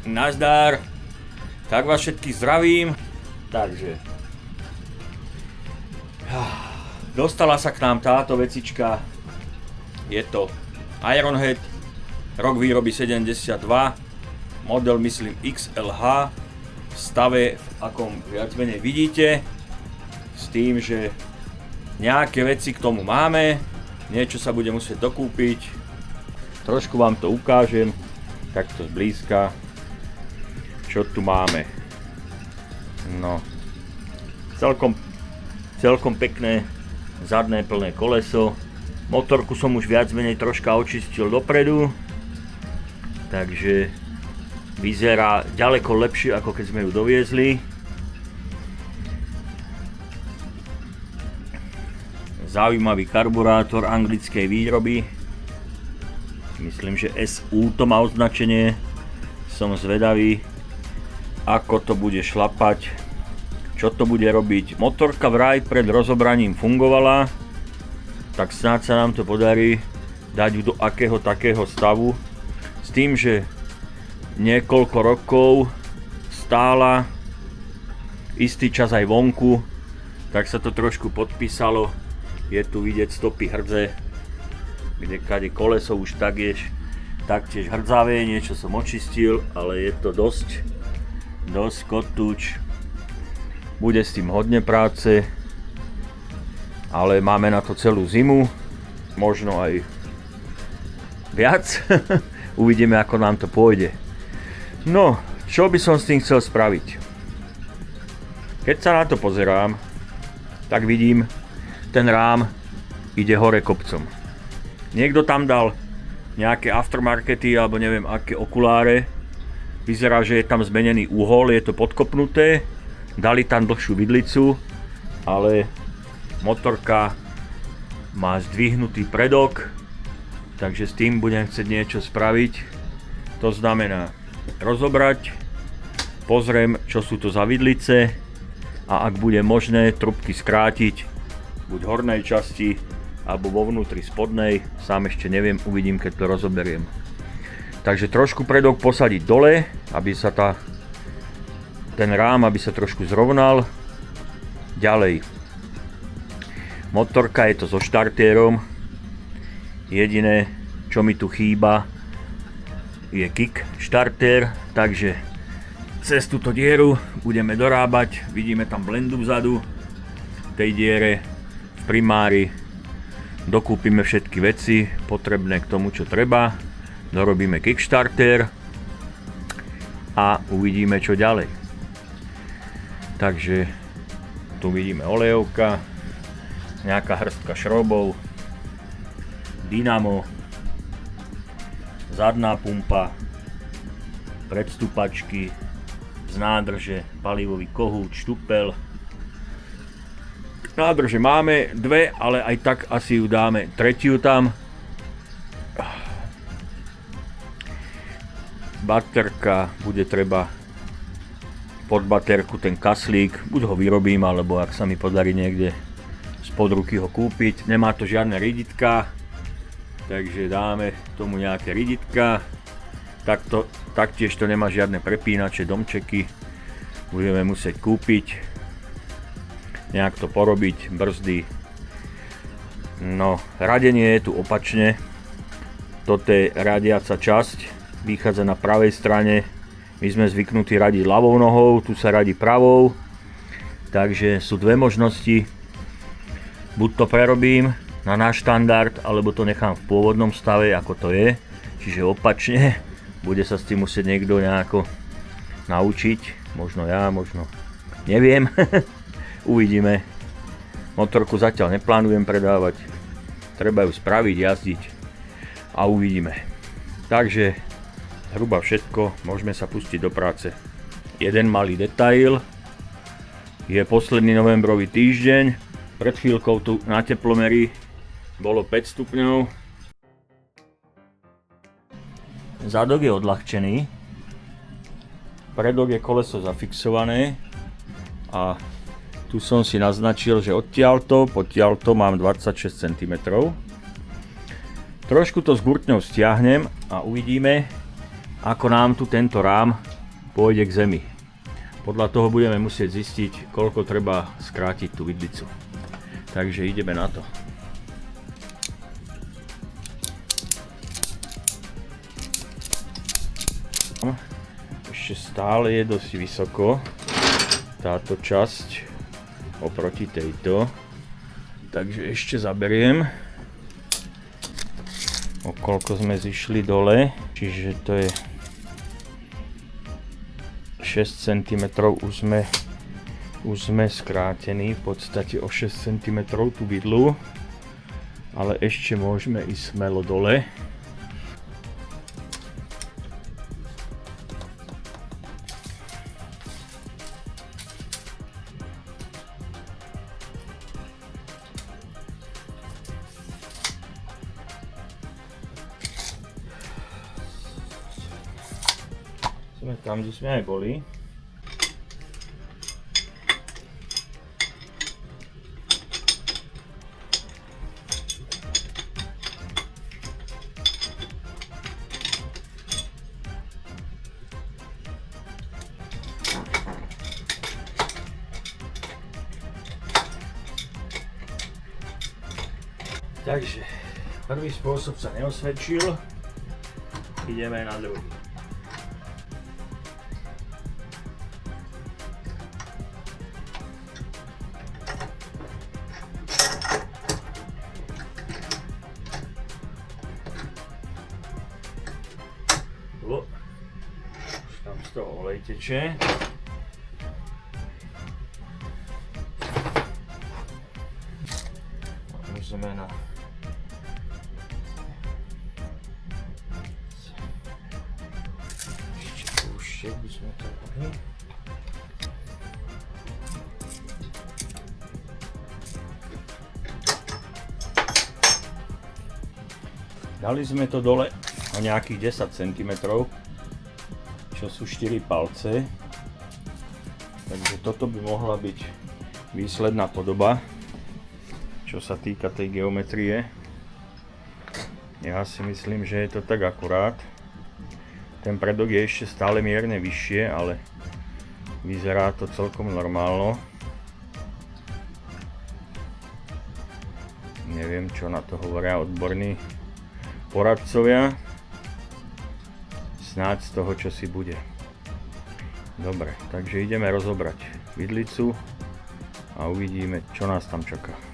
Nazdar. Tak vás všetkých zdravím. Takže dostala sa k nám táto vecička. Je to Ironhead, rok výroby 72, model myslím XLH, v stave, v akom viac menej vidíte, s tým, že nejaké veci k tomu máme, niečo sa bude musieť dokúpiť, trošku vám to ukážem, takto zblízka, čo tu máme. No, celkom pekné zadné plné koleso. Motorku som už viac menej troška očistil dopredu, takže vyzerá ďaleko lepšie, ako keď sme ju doviezli. Zaujímavý karburátor anglickej výroby, myslím, že SU to má označenie. Som zvedavý, ako to bude šlapať, čo to bude robiť. Motorka vraj pred rozobraním fungovala, tak snáď sa nám to podarí dať ju do akého takého stavu, s tým, že niekoľko rokov stála istý čas aj vonku, tak sa to trošku podpísalo. Je tu vidieť stopy hrdze, kade koleso už taktiež hrdzavé, niečo som očistil, ale je to dosť kotúč. Bude s tým hodne práce, ale máme na to celú zimu, možno aj viac. Uvidíme, ako nám to pôjde. No, čo by som s tým chcel spraviť? Keď sa na to pozerám, tak vidím, ten rám ide hore kopcom. Niekto tam dal nejaké aftermarkety alebo neviem aké okuláre. Vyzerá, že je tam zmenený uhol, je to podkopnuté. Dali tam dlhšiu vidlicu, ale motorka má zdvihnutý predok, takže s tým budem chcieť niečo spraviť. To znamená rozobrať, pozriem, čo sú to za vidlice a ak bude možné trubky skrátiť, buď v hornej časti alebo vo vnútri spodnej, sám ešte neviem, uvidím, keď to rozoberiem. Takže trošku predok posadiť dole, aby sa ten rám trošku zrovnal. Ďalej, motorka je to so štartérom, jediné, čo mi tu chýba, je kick štartér, takže cez túto dieru budeme dorábať. Vidíme tam blendu vzadu, v tej diere v primári dokúpime všetky veci potrebné k tomu, čo treba, dorobíme kickstarter a uvidíme, čo ďalej. Takže tu vidíme olejovka, nejaká hrstka šrobov, dynamo, zadná pumpa, predstupačky z nádrže, palivový kohút, štupel. Nádrže máme dve, ale aj tak asi ju dáme tretiu tam. Baterka, bude treba pod baterku ten kaslík, buď ho vyrobím, alebo ak sa mi podarí niekde spod ruky ho kúpiť. Nemá to žiadne riditka, takže dáme tomu nejaké riditka. Taktiež to nemá žiadne prepínače, domčeky, budeme musieť kúpiť. Nejak to porobiť, brzdy. No, radenie je tu opačne. Toto je radiaca časť, vychádza na pravej strane. My sme zvyknutí radiť ľavou nohou, tu sa radí pravou. Takže sú dve možnosti. Buď to prerobím na náš štandard, alebo to nechám v pôvodnom stave, ako to je. Čiže opačne. Bude sa s tým musieť niekto nejako naučiť. Možno ja, možno neviem. Uvidíme. Motorku zatiaľ neplánujem predávať. Treba ju spraviť, jazdiť a uvidíme. Takže zhruba všetko, môžeme sa pustiť do práce. Jeden malý detail. Je posledný novembrový týždeň. Pred chvíľkou tu na teplomeri bolo 5 stupňov. Zadok je odľahčený. Predok je koleso zafixované a tu som si naznačil, že odtiaľto, potiaľto mám 26 cm. Trošku to s gurtňou stiahnem a uvidíme, ako nám tu tento rám pôjde k zemi. Podľa toho budeme musieť zistiť, koľko treba skrátiť tú vidlicu. Takže ideme na to. Ešte stále je dosť vysoko táto časť oproti tejto. Takže ešte zaberiem, o koľko sme zišli dole. Čiže to je 6 cm už sme skrátení, v podstate o 6 cm tú vidlu, ale ešte môžeme ísť smelo dole. Sme tam, kde sme aj boli. Takže prvý spôsob sa neosvedčil, ideme na druhý. Už tam z toho olej teče. Môžeme na ešte púšťať by sme to mohli. Dali sme to dole na nejakých 10 cm, čo sú 4 palce. Takže toto by mohla byť výsledná podoba, čo sa týka tej geometrie. Ja si myslím, že je to tak akurát. Ten predok je ešte stále mierne vyššie, ale vyzerá to celkom normálno. Neviem, čo na to hovoria odborní poradcovia. Snáď z toho, čo si bude. Dobre, takže ideme rozobrať vidlicu a uvidíme, čo nás tam čaká.